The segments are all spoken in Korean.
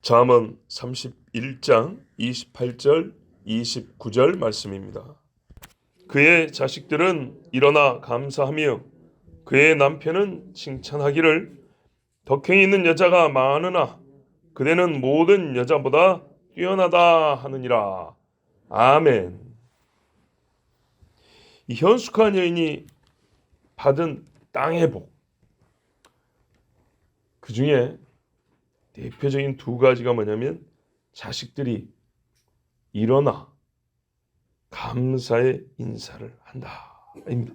잠언 31장 28절 29절 말씀입니다. 그의 자식들은 일어나 감사하며 그의 남편은 칭찬하기를 덕행이 있는 여자가 많으나 그대는 모든 여자보다 뛰어나다 하느니라. 아멘. 이 현숙한 여인이 받은 땅의 복, 그 중에 대표적인 두 가지가 뭐냐면 자식들이 일어나 감사의 인사를 한다 입니다.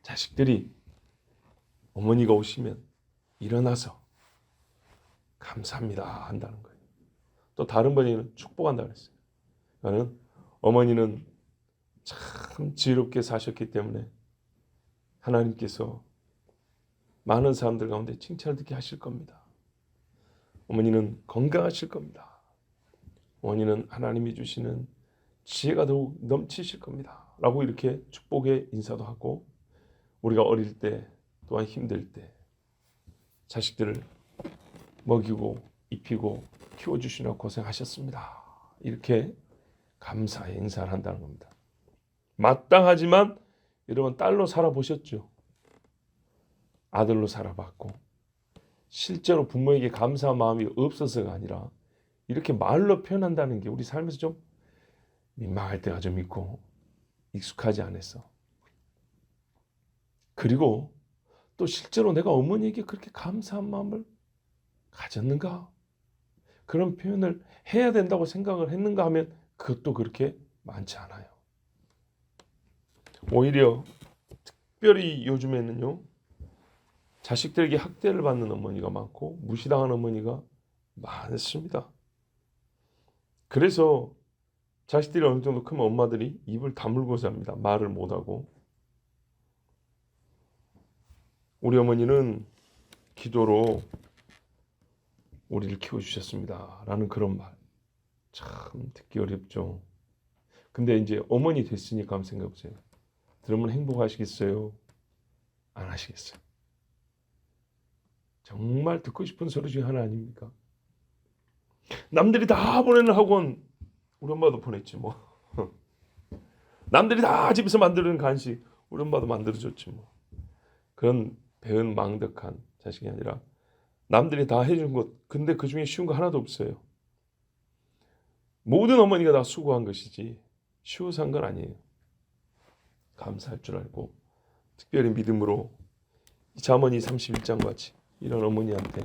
자식들이 어머니가 오시면 일어나서 감사합니다 한다는 거예요. 또 다른 번역에는 축복한다고 했어요. 그러니까 어머니는 참 지혜롭게 사셨기 때문에 하나님께서 많은 사람들 가운데 칭찬을 듣게 하실 겁니다. 어머니는 건강하실 겁니다. 어머니는 하나님이 주시는 지혜가 더욱 넘치실 겁니다. 라고 이렇게 축복의 인사도 하고, 우리가 어릴 때 또한 힘들 때 자식들을 먹이고 입히고 키워주시느라 고생하셨습니다. 이렇게 감사의 인사를 한다는 겁니다. 마땅하지만 여러분 딸로 살아보셨죠? 아들로 살아봤고 실제로 부모에게 감사한 마음이 없어서가 아니라 이렇게 말로 표현한다는 게 우리 삶에서 좀 민망할 때가 좀 있고 익숙하지 않아서, 그리고 또 실제로 내가 어머니에게 그렇게 감사한 마음을 가졌는가? 그런 표현을 해야 된다고 생각을 했는가 하면 그것도 그렇게 많지 않아요. 오히려 특별히 요즘에는요, 자식들에게 학대를 받는 어머니가 많고 무시당하는 어머니가 많습니다. 그래서 자식들이 어느 정도 크면 엄마들이 입을 다물고 삽니다. 말을 못하고. 우리 어머니는 기도로 우리를 키워주셨습니다 라는 그런 말, 참 듣기 어렵죠. 근데 이제 어머니 됐으니까 한번 생각해보세요. 들으면 행복하시겠어요? 안 하시겠어요? 정말 듣고 싶은 소리 중에 하나 아닙니까? 남들이 다 보내는 학원 우리 엄마도 보냈지 뭐. 남들이 다 집에서 만드는 간식 우리 엄마도 만들어줬지 뭐. 그런 배은 망덕한 자식이 아니라 남들이 다 해준 것, 근데 그 중에 쉬운 거 하나도 없어요. 모든 어머니가 다 수고한 것이지 쉬워서 한 건 아니에요. 감사할 줄 알고 특별히 믿음으로 잠언이 31장 같이 이런 어머니한테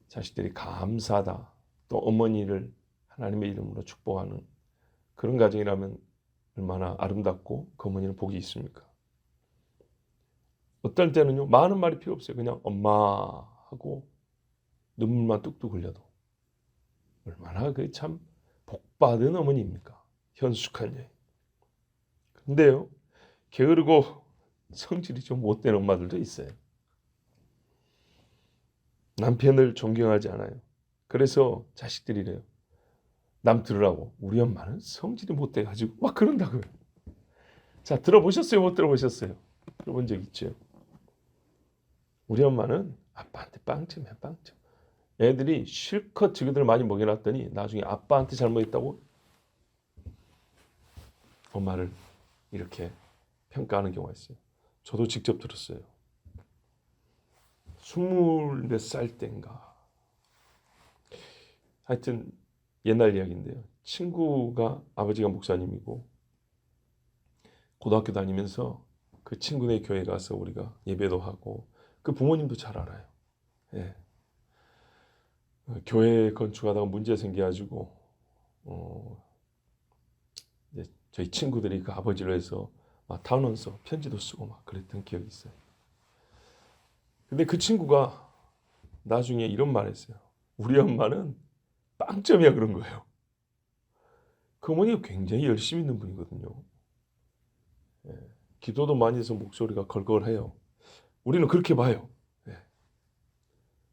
자식들이 감사하다, 또 어머니를 하나님의 이름으로 축복하는 그런 가정이라면 얼마나 아름답고 그 어머니는 복이 있습니까? 어떨 때는요, 많은 말이 필요 없어요. 그냥 엄마 하고 눈물만 뚝뚝 흘려도 얼마나 그 참 복받은 어머니입니까? 현숙한 여인. 근데요, 게으르고 성질이 좀 못된 엄마들도 있어요. 남편을 존경하지 않아요. 그래서 자식들이래요. 남 들으라고. 우리 엄마는 성질이 못돼가지고 막 그런다고요. 자, 들어보셨어요? 못 들어보셨어요? 들어본 적 있죠? 우리 엄마는 아빠한테 빵점이야, 빵점. 애들이 실컷 지그들 많이 먹여놨더니 나중에 아빠한테 잘못했다고 엄마를 이렇게 평가하는 경우가 있어요. 저도 직접 들었어요. 20몇 살 때인가. 하여튼 옛날 이야기인데요. 친구가 아버지가 목사님이고 고등학교 다니면서 그 친구네 교회 가서 우리가 예배도 하고 그 부모님도 잘 알아요. 예. 교회 건축하다가 문제 생겨가지고 이제 저희 친구들이 그 아버지를 해서 막 탄원서 편지도 쓰고 막 그랬던 기억이 있어요. 근데 그 친구가 나중에 이런 말 했어요. 우리 엄마는 빵점이야 그런 거예요. 그 어머니가 굉장히 열심히 있는 분이거든요. 예. 기도도 많이 해서 목소리가 걸걸해요. 우리는 그렇게 봐요. 예.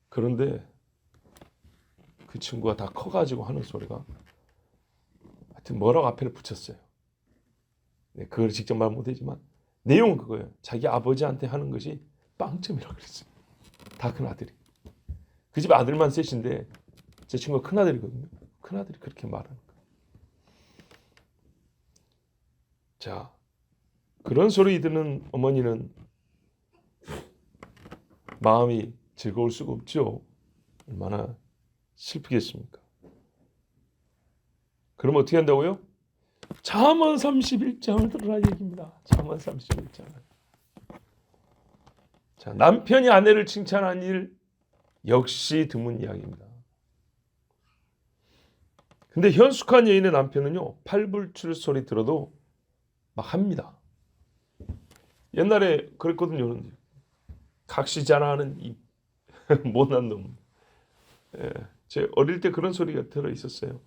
그런데 그 친구가 다 커가지고 하는 소리가 하여튼 뭐라고 앞에를 붙였어요. 네, 그걸 직접 말 못하지만 내용은 그거예요. 자기 아버지한테 하는 것이 빵점이라고 그랬어요. 다 큰 아들이. 그 집 아들만 셋인데 제 친구가 큰아들이거든요. 큰아들이 그렇게 말하는 거예요. 자, 그런 소리 듣는 어머니는 마음이 즐거울 수가 없죠. 얼마나 슬프겠습니까? 그럼 어떻게 한다고요? 잠언 31장을 들으라 얘기입니다. 잠언 31장을. 자, 남편이 아내를 칭찬한 일 역시 드문 이야기입니다. 근데 현숙한 여인의 남편은요, 팔불출 소리 들어도 막 합니다. 옛날에 그랬거든요. 각시자랑하는 이 못난 놈. 예, 제 어릴 때 그런 소리가 들어 있었어요.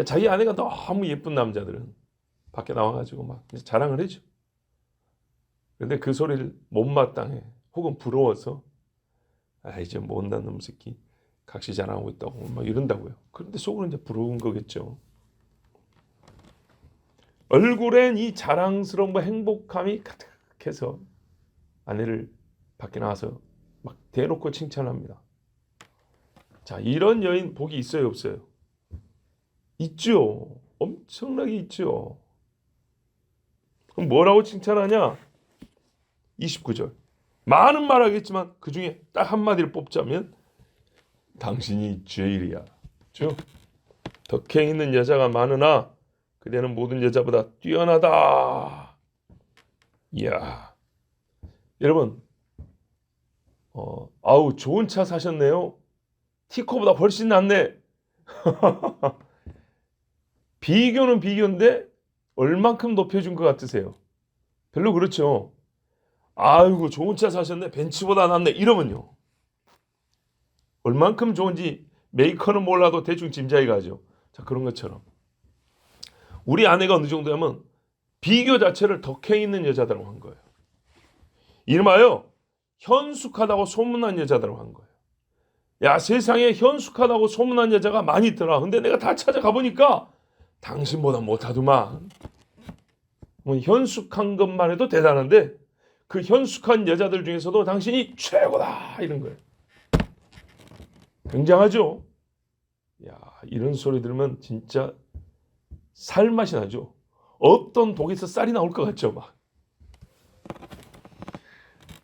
자기 아내가 너무 예쁜 남자들은 밖에 나와가지고 막 자랑을 해줘. 근데 그 소리를 못마땅해 혹은 부러워서 이제 못난 놈 새끼 각시 자랑하고 있다고 막 이런다고요. 그런데 속으로 이제 부러운 거겠죠. 얼굴엔 이 자랑스러운 행복함이 가득해서 아내를 밖에 나와서 막 대놓고 칭찬합니다. 자, 이런 여인 복이 있어요, 없어요? 있죠. 엄청나게 있죠. 그럼 뭐라고 칭찬하냐? 29절. 많은 말 하겠지만 그 중에 딱 한마디를 뽑자면 당신이 제일이야. 그렇죠? 덕행 있는 여자가 많으나 그대는 모든 여자보다 뛰어나다. 이야. 여러분, 아우 좋은 차 사셨네요. 티코보다 훨씬 낫네. 비교는 비교인데 얼만큼 높여준 것 같으세요? 별로 그렇죠. 아이고 좋은 차 사셨네. 벤츠보다 낫네. 이러면요. 얼만큼 좋은지 메이커는 몰라도 대충 짐작이 가죠. 자, 그런 것처럼 우리 아내가 어느 정도냐면 비교 자체를 덕행 있는 여자다라고 한 거예요. 이름하여 현숙하다고 소문난 여자다라고 한 거예요. 야, 세상에 현숙하다고 소문난 여자가 많이 있더라. 근데 내가 다 찾아가 보니까 당신보다 못하더만. 현숙한 것만 해도 대단한데 그 현숙한 여자들 중에서도 당신이 최고다 이런 거예요. 굉장하죠. 야, 이런 소리 들으면 진짜 살맛이 나죠. 없던 독에서 쌀이 나올 것 같죠, 막.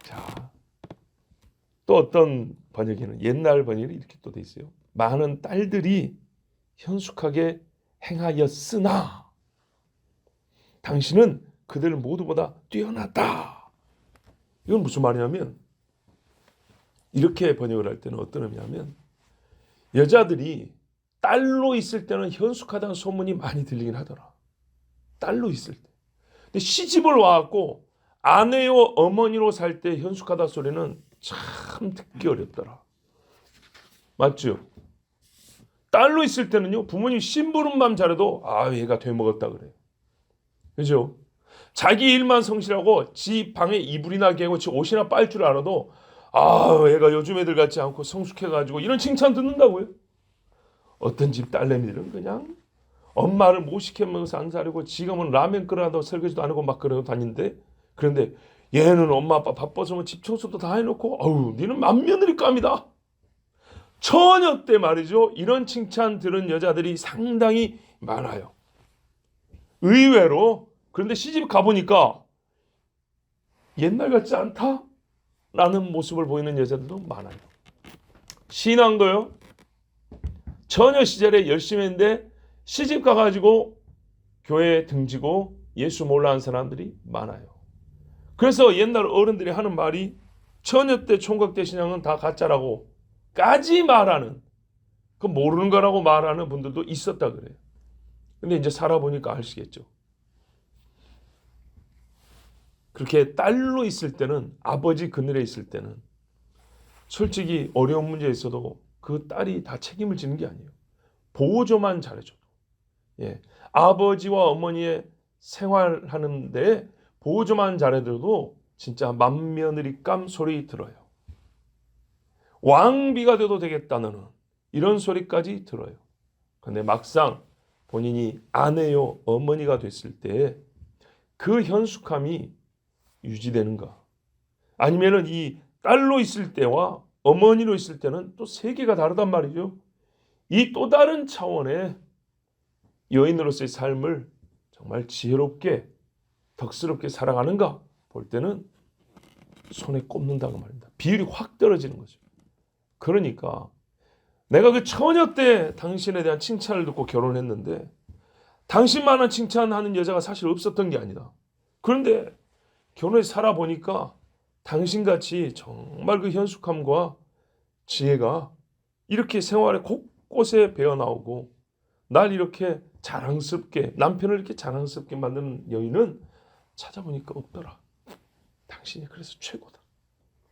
자, 또 어떤 번역에는 옛날 번역이 이렇게 또 돼 있어요. 많은 딸들이 현숙하게 행하였으나 당신은 그들 모두보다 뛰어났다. 이건 무슨 말이냐면 이렇게 번역을 할 때는 어떤 의미냐면 여자들이 딸로 있을 때는 현숙하다는 소문이 많이 들리긴 하더라. 딸로 있을 때. 근데 시집을 와갖고 아내요 어머니로 살 때 현숙하다 소리는 참 듣기 어렵더라. 맞죠? 딸로 있을 때는요, 부모님 심부름만 잘해도 얘가 되먹었다 그래요. 그죠? 자기 일만 성실하고 지 방에 이불이나 개고 지 옷이나 빨 줄 알아도 얘가 요즘 애들 같지 않고 성숙해가지고 이런 칭찬 듣는다고요. 어떤 집 딸내미들은 그냥 엄마를 못 시켜먹어서 안 사려고 지금은 라면 끓여도 설거지도 안 하고 막 그러고 다니는데 그런데 얘는 엄마 아빠 바빠서 뭐 집 청소도 다 해놓고 니는 맏며느리감이다. 처녀 때 말이죠. 이런 칭찬 들은 여자들이 상당히 많아요. 의외로. 그런데 시집 가보니까 옛날 같지 않다? 라는 모습을 보이는 여자들도 많아요. 신앙도요. 처녀 시절에 열심히 했는데 시집 가가지고 교회에 등지고 예수 몰라 하는 사람들이 많아요. 그래서 옛날 어른들이 하는 말이 처녀 때 총각 때 신앙은 다 가짜라고 까지 말하는, 그 모르는 거라고 말하는 분들도 있었다 그래요. 근데 이제 살아보니까 아시겠죠. 그렇게 딸로 있을 때는, 아버지 그늘에 있을 때는 솔직히 어려운 문제에 있어도 그 딸이 다 책임을 지는 게 아니에요. 보조만 잘해줘도. 예. 아버지와 어머니의 생활하는데 보조만 잘해줘도 진짜 맏며느리감 소리 들어요. 왕비가 돼도 되겠다 너는. 이런 소리까지 들어요. 근데 막상 본인이 아내요 어머니가 됐을 때 그 현숙함이 유지되는가? 아니면은 이 딸로 있을 때와 어머니로 있을 때는 또 세계가 다르단 말이죠. 이 또 다른 차원의 여인으로서의 삶을 정말 지혜롭게 덕스럽게 살아가는가 볼 때는 손에 꼽는다고 말입니다. 비율이 확 떨어지는 거죠. 그러니까 내가 그 처녀 때 당신에 대한 칭찬을 듣고 결혼했는데 당신만한 칭찬하는 여자가 사실 없었던 게 아니다. 그런데 결혼해서 살아보니까 당신같이 정말 그 현숙함과 지혜가 이렇게 생활에 곳곳에 배어나오고 날 이렇게 자랑스럽게 남편을 이렇게 자랑스럽게 만드는 여인은 찾아보니까 없더라. 당신이 그래서 최고다.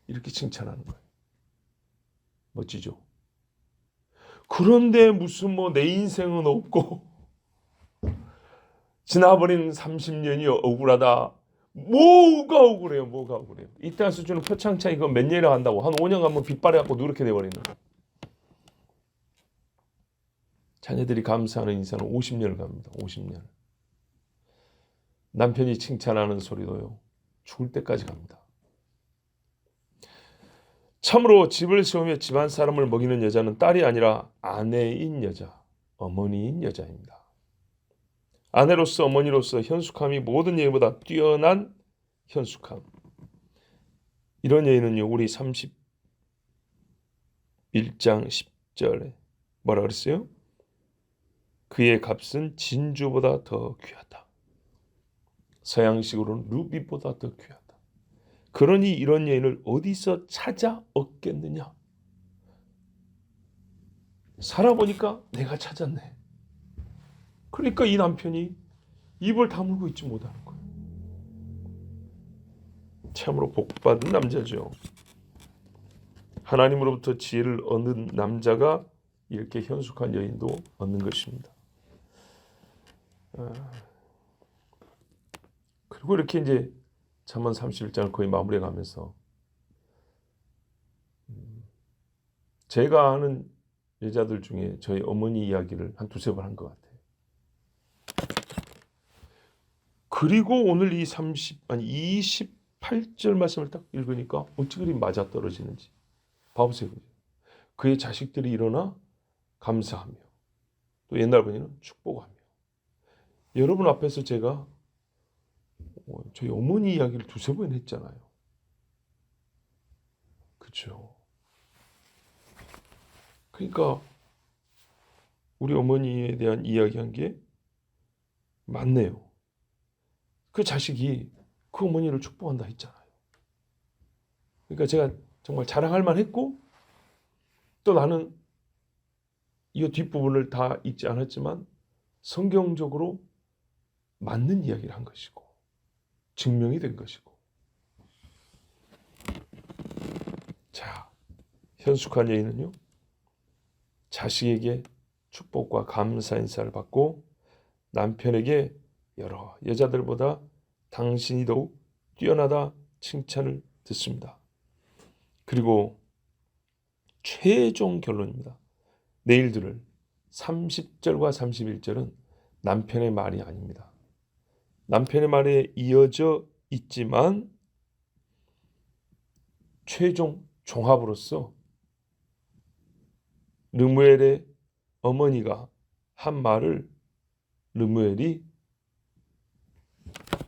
이렇게 칭찬하는 거예요. 멋지죠? 그런데 무슨 뭐 내 인생은 없고 지나버린 30년이 억울하다. 뭐가 억울해요? 뭐가 억울해요? 이때 가서 주는 표창장 이거 몇 년이나 간다고 한 5년 가면 빗발해갖고 누렇게 돼버리는 거예요. 자녀들이 감사하는 인사는 50년을 갑니다. 50년. 남편이 칭찬하는 소리도요. 죽을 때까지 갑니다. 참으로 집을 세우며 집안 사람을 먹이는 여자는 딸이 아니라 아내인 여자, 어머니인 여자입니다. 아내로서 어머니로서 현숙함이 모든 여인보다 뛰어난 현숙함. 이런 여인은요. 우리 31장 10절에 뭐라 그랬어요? 그의 값은 진주보다 더 귀하다. 서양식으로는 루비보다 더 귀하다. 그러니 이런 여인을 어디서 찾아 얻겠느냐? 살아보니까 내가 찾았네. 그러니까 이 남편이 입을 다물고 있지 못하는 거예요. 참으로 복받은 남자죠. 하나님으로부터 지혜를 얻는 남자가 이렇게 현숙한 여인도 얻는 것입니다. 그리고 이렇게 이제 잠언 31장을 거의 마무리해가면서 제가 아는 여자들 중에 저희 어머니 이야기를 한 두세 번 한 것 같아요. 그리고 오늘 이 28절 말씀을 딱 읽으니까 어찌 그리 맞아떨어지는지 봐보세요. 그의 자식들이 일어나 감사하며 또 옛날 번역은 축복하며. 여러분 앞에서 제가 저희 어머니 이야기를 두세 번 했잖아요. 그렇죠? 그러니까 우리 어머니에 대한 이야기한 게 맞네요. 그 자식이 그 어머니를 축복한다 했잖아요. 그러니까 제가 정말 자랑할 만했고 또 나는 이 뒷부분을 다 읽지 않았지만 성경적으로 맞는 이야기를 한 것이고 증명이 된 것이고. 자, 현숙한 여인은요. 자식에게 축복과 감사 인사를 받고 남편에게 여러 여자들보다 당신이 더욱 뛰어나다 칭찬을 듣습니다. 그리고 최종 결론입니다. 내일 들을 30절과 31절은 남편의 말이 아닙니다. 남편의 말에 이어져 있지만 최종 종합으로서 르무엘의 어머니가 한 말을 르무엘이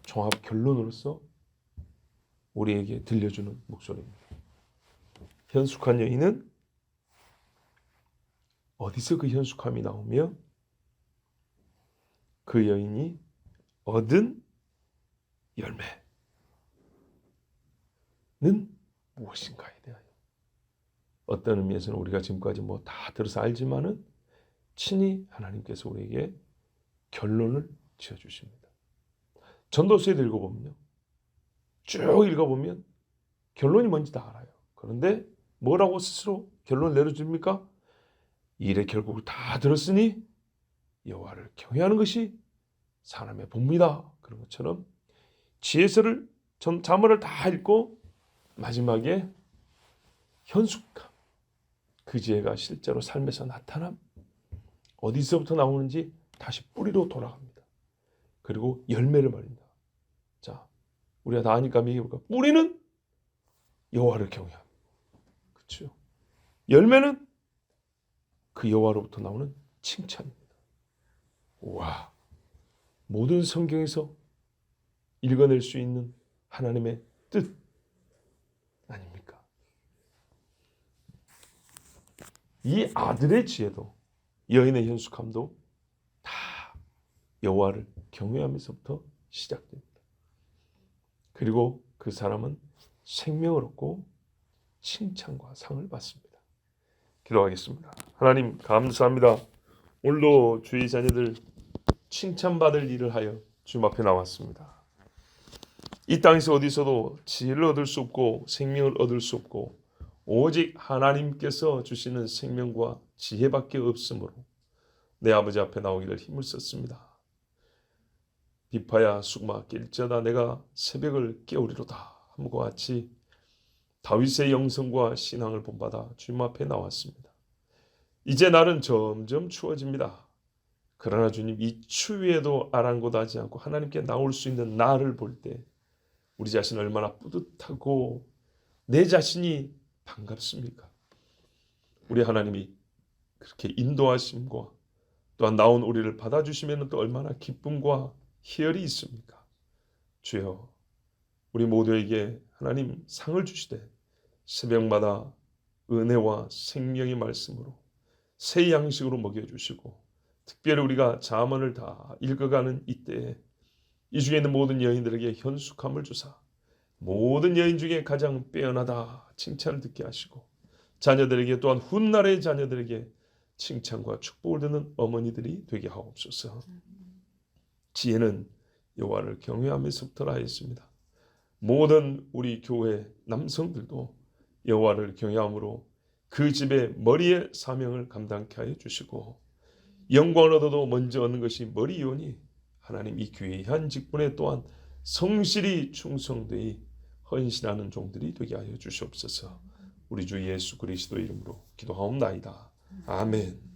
종합 결론으로서 우리에게 들려주는 목소리입니다. 현숙한 여인은 어디서 그 현숙함이 나오며 그 여인이 얻은 열매는 무엇인가에 대하여 어떤 의미에서는 우리가 지금까지 뭐 다 들어서 알지만은 친히 하나님께서 우리에게 결론을 지어주십니다. 전도서에도 읽어보면요. 쭉 읽어보면 결론이 뭔지 다 알아요. 그런데 뭐라고 스스로 결론을 내려줍니까? 일에 결국 다 들었으니 여호와를 경외하는 것이 사람의 본분이다. 그런 것처럼 지혜서를 잠언을 다 읽고 마지막에 현숙함, 그 지혜가 실제로 삶에서 나타남, 어디서부터 나오는지 다시 뿌리로 돌아갑니다. 그리고 열매를 말입니다. 자, 우리가 다 아니까 얘기해볼까? 뿌리는 여호와를 경외함. 그렇죠? 열매는 그 여호와로부터 나오는 칭찬입니다. 와, 모든 성경에서 읽어낼 수 있는 하나님의 뜻 아닙니까? 이 아들의 지혜도 여인의 현숙함도 다 여호와를 경외하면서부터 시작됩니다. 그리고 그 사람은 생명을 얻고 칭찬과 상을 받습니다. 기도하겠습니다. 하나님 감사합니다. 오늘도 주의 자녀들 칭찬받을 일을 하여 주님 앞에 나왔습니다. 이 땅에서 어디서도 지혜를 얻을 수 없고 생명을 얻을 수 없고 오직 하나님께서 주시는 생명과 지혜밖에 없으므로 내 아버지 앞에 나오기를 힘을 썼습니다. 비파야 수마 낄자다 내가 새벽을 깨우리로다 함과 같이 다윗의 영성과 신앙을 본받아 주님 앞에 나왔습니다. 이제 날은 점점 추워집니다. 그러나 주님 이 추위에도 아랑곳하지 않고 하나님께 나올 수 있는 나를 볼 때 우리 자신 얼마나 뿌듯하고 내 자신이 반갑습니까? 우리 하나님이 그렇게 인도하심과 또한 나온 우리를 받아주시면 또 얼마나 기쁨과 희열이 있습니까? 주여 우리 모두에게 하나님 상을 주시되 새벽마다 은혜와 생명의 말씀으로 새 양식으로 먹여주시고 특별히 우리가 잠언을 다 읽어가는 이때에 이 중에 있는 모든 여인들에게 현숙함을 주사 모든 여인 중에 가장 빼어나다 칭찬을 듣게 하시고 자녀들에게 또한 훗날의 자녀들에게 칭찬과 축복을 듣는 어머니들이 되게 하옵소서. 지혜는 여호와를 경외하면서부터라 했습니다. 모든 우리 교회 남성들도 여호와를 경외함으로 그 집의 머리의 사명을 감당케 하여 주시고 영광을 얻어도 먼저 얻는 것이 머리이오니 하나님 이 귀한 직분에 또한 성실히 충성되이 헌신하는 종들이 되게 하여 주시옵소서. 우리 주 예수 그리스도 이름으로 기도하옵나이다. 아멘.